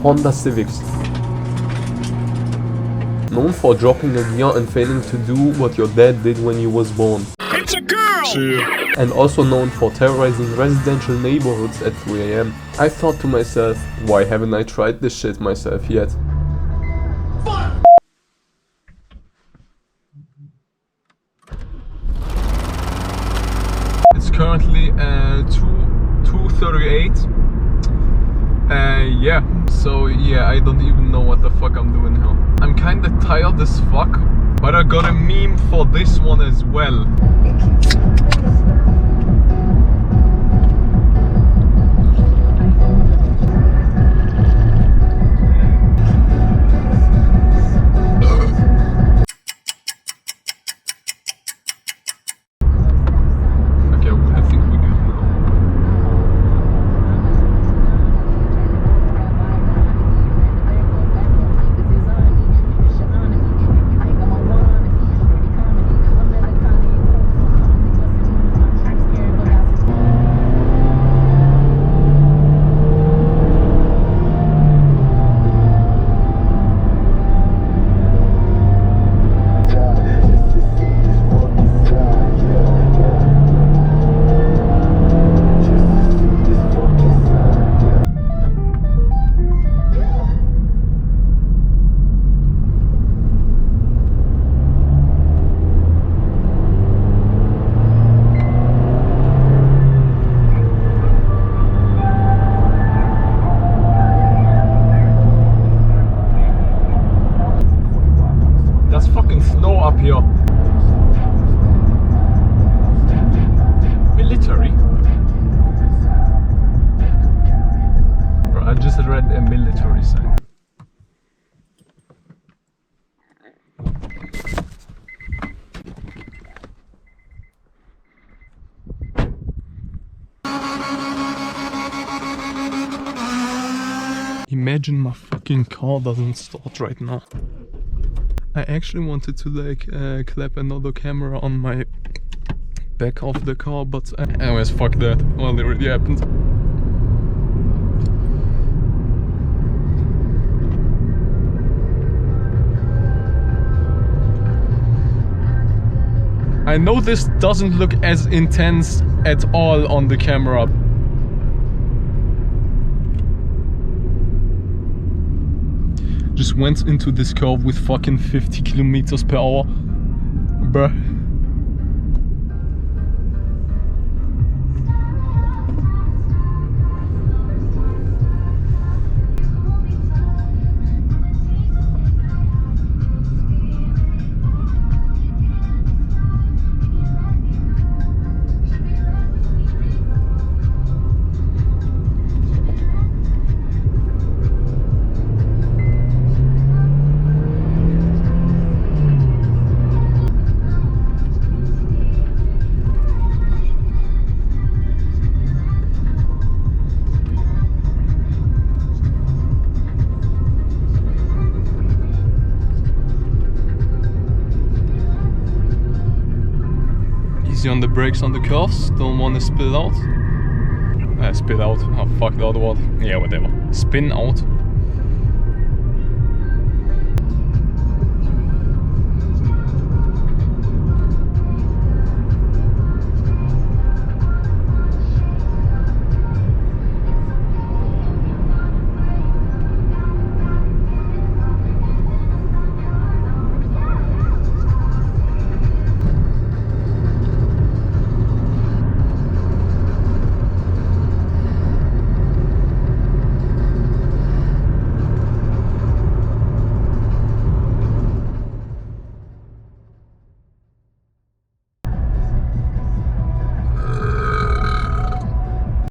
Honda Civics. Known for dropping a gear and failing to do what your dad did when you was born. It's a girl! And also known for terrorizing residential neighborhoods at 3 AM. I thought to myself, why haven't I tried this shit myself yet? It's currently 2:38. Yeah, so yeah, I don't even know what the fuck I'm doing here. I'm kinda tired as fuck, but I got a meme for this one as well. There's fucking snow up here. Military? Bro, I just read a military sign. Imagine my fucking car doesn't start right now. I actually wanted to like clap another camera on my back of the car, but anyways, fuck that. Well, it already happened. I know this doesn't look as intense at all on the camera. Just went into this curve with fucking 50 kilometers per hour. Bruh. Easy on the brakes on the curves, don't want to spill out. Spill out, oh fuck the other word. Yeah, whatever. Spin out.